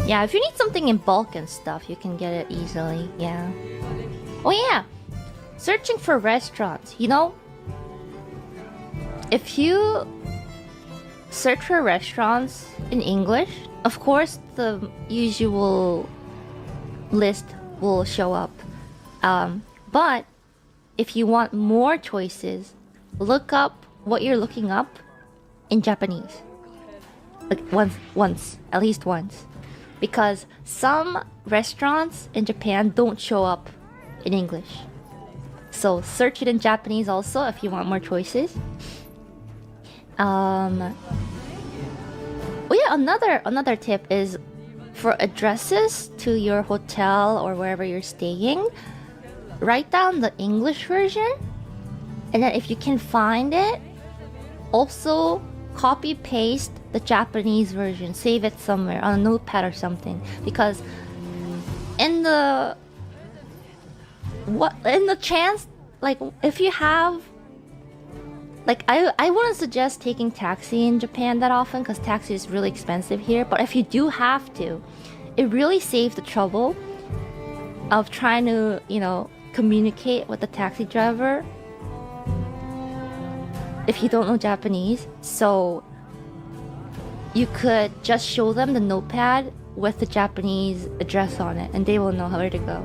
Yeah, if you need something in bulk and stuff, you can get it easily. Yeah. Oh yeah, searching for restaurants. You know, if you search for restaurants in English, of course the usual list will show up. But if you want more choices, look up what you're looking up in Japanese. Like once, at least once. Because some restaurants in Japan don't show up in English. So search it in Japanese also if you want more choices. Oh yeah, another tip is for addresses to your hotel or wherever you're staying, write down the English version, and then if you can find it, also copy paste the Japanese version, save it somewhere on a notepad or something, because in the chance, like if you have, like I wouldn't suggest taking taxi in Japan that often because taxi is really expensive here, but if you do have to, it really saves the trouble of trying to, you know, communicate with the taxi driver if you don't know Japanese. So you could just show them the notepad with the Japanese address on it and they will know where to go.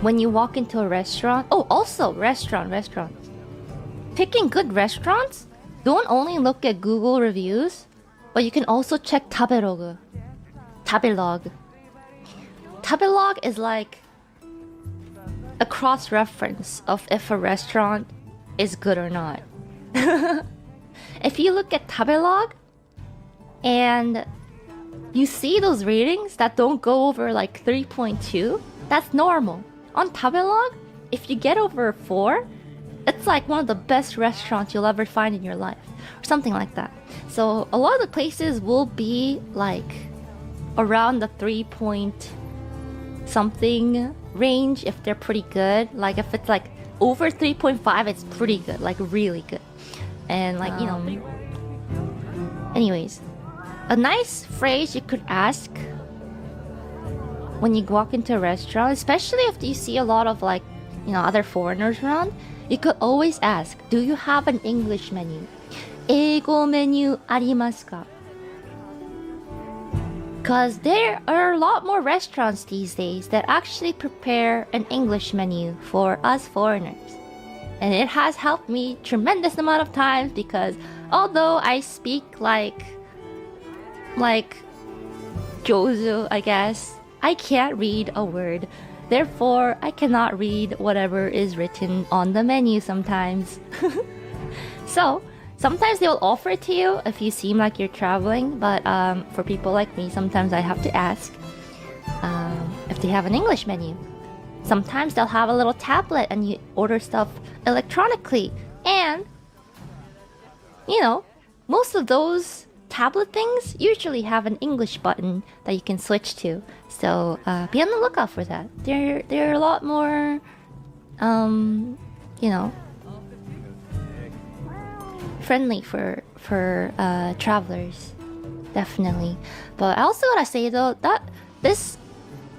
When you walk into a restaurant, oh, also restaurants. Picking good restaurants, don't only look at Google reviews, but you can also check Tabelog. Tabelog is like a cross-reference of if a restaurant is good or not. If you look at Tabelog and you see those ratings that don't go over like 3.2, that's normal. On Tabelog, if you get over 4, it's like one of the best restaurants you'll ever find in your life, or something like that. So a lot of the places will be like around the 3 point something range if they're pretty good. Like if it's like over 3.5, it's pretty good, like really good. And like, you know, anyways, a nice phrase you could ask when you walk into a restaurant, especially if you see a lot of like, you know, other foreigners around, you could always ask, do you have an English menu? 英語メニューありますか? Because there are a lot more restaurants these days that actually prepare an English menu for us foreigners. And it has helped me tremendous amount of times because although I speak like Jozu, I guess, I can't read a word. Therefore, I cannot read whatever is written on the menu sometimes. So, sometimes they will offer it to you if you seem like you're traveling, but for people like me, sometimes I have to ask if they have an English menu. Sometimes they'll have a little tablet and you order stuff electronically. And, you know, most of those tablet things usually have an English button that you can switch to. So be on the lookout for that. They're a lot more, you know, friendly for travelers, definitely. But I also gotta say though that this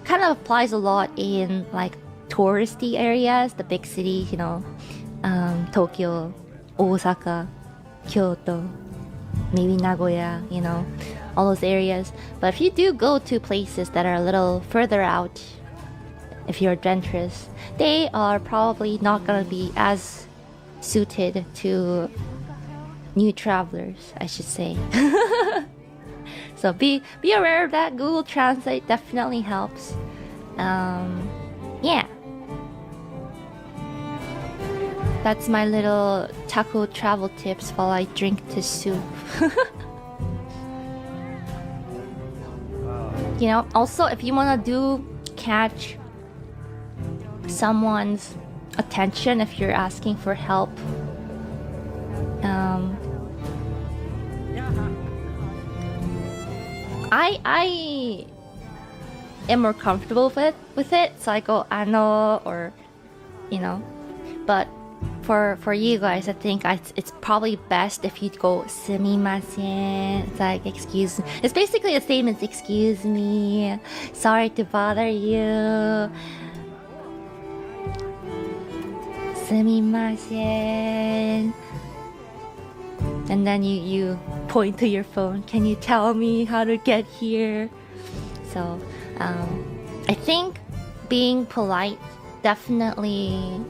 kind of applies a lot in like touristy areas, the big cities, you know, Tokyo, Osaka, Kyoto, maybe Nagoya, you know, all those areas. But if you do go to places that are a little further out, if you're adventurous, they are probably not gonna be as suited to new travelers, I should say. So be aware of that. Google Translate definitely helps. Yeah. That's my little taco travel tips while I drink this soup. You know, also if you want to catch someone's attention if you're asking for help, I am more comfortable with it, so I go ano or, you know, but for you guys, I think it's probably best if you go sumimasen. It's like excuse. It's basically the same as excuse me. Sorry to bother you. Sumimasen. And then you point to your phone. Can you tell me how to get here? So I think being polite definitely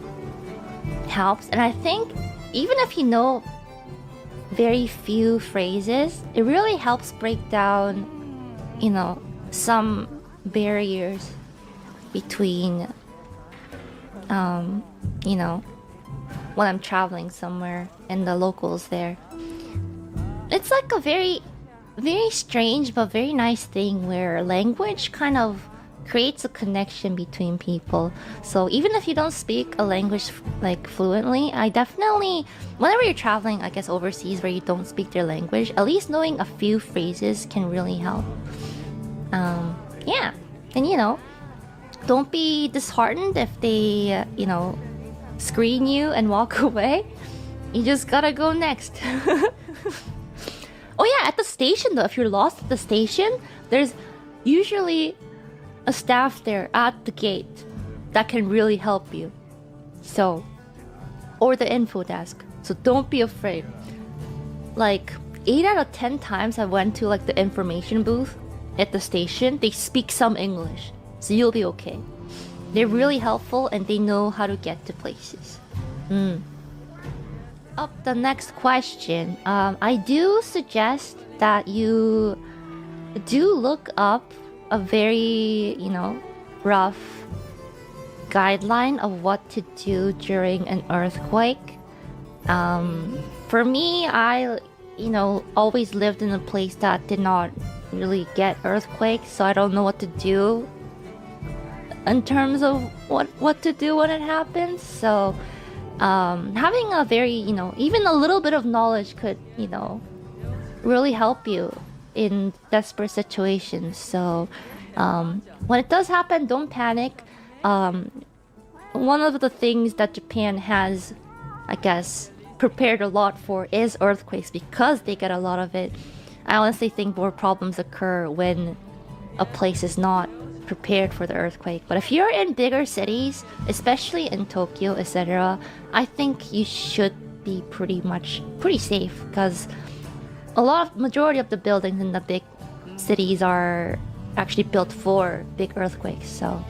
helps, and I think even if you know very few phrases, it really helps break down, some barriers between, when I'm traveling somewhere and the locals there. It's like a very, very strange but very nice thing where language kind of creates a connection between people. So even if you don't speak a language like fluently, I definitely, whenever you're traveling, I guess overseas where you don't speak their language, at least knowing a few phrases can really help. Yeah, and don't be disheartened if they, screen you and walk away. You just gotta go next. Oh yeah, at the station though, if you're lost at the station, there's usually a staff there at the gate that can really help you. So, or the info desk. So don't be afraid. Like 8 out of 10 times I went to like the information booth at the station, they speak some English. So you'll be okay. They're really helpful and they know how to get to places. Up the next question. I do suggest that you do look up a very, rough guideline of what to do during an earthquake. For me, I, always lived in a place that did not really get earthquakes, so I don't know what to do in terms of what to do when it happens. So having a very, even a little bit of knowledge could, really help you in desperate situations. So when it does happen, don't panic. One of the things that Japan has, I guess, prepared a lot for is earthquakes because they get a lot of it. I honestly think more problems occur when a place is not prepared for the earthquake. But if you're in bigger cities, especially in Tokyo, etc., I think you should be pretty safe because majority of the buildings in the big cities are actually built for big earthquakes. So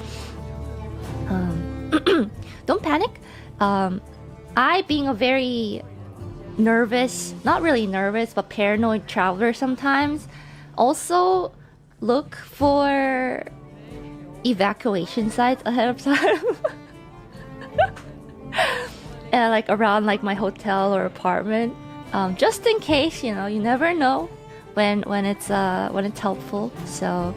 don't panic. I, being a very nervous, not really nervous, but paranoid traveler sometimes, also look for evacuation sites ahead of time. And like around like my hotel or apartment, just in case, you never know when it's helpful. So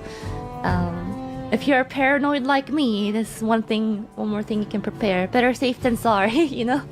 if you're paranoid like me, this is one more thing you can prepare. Better safe than sorry, yeah.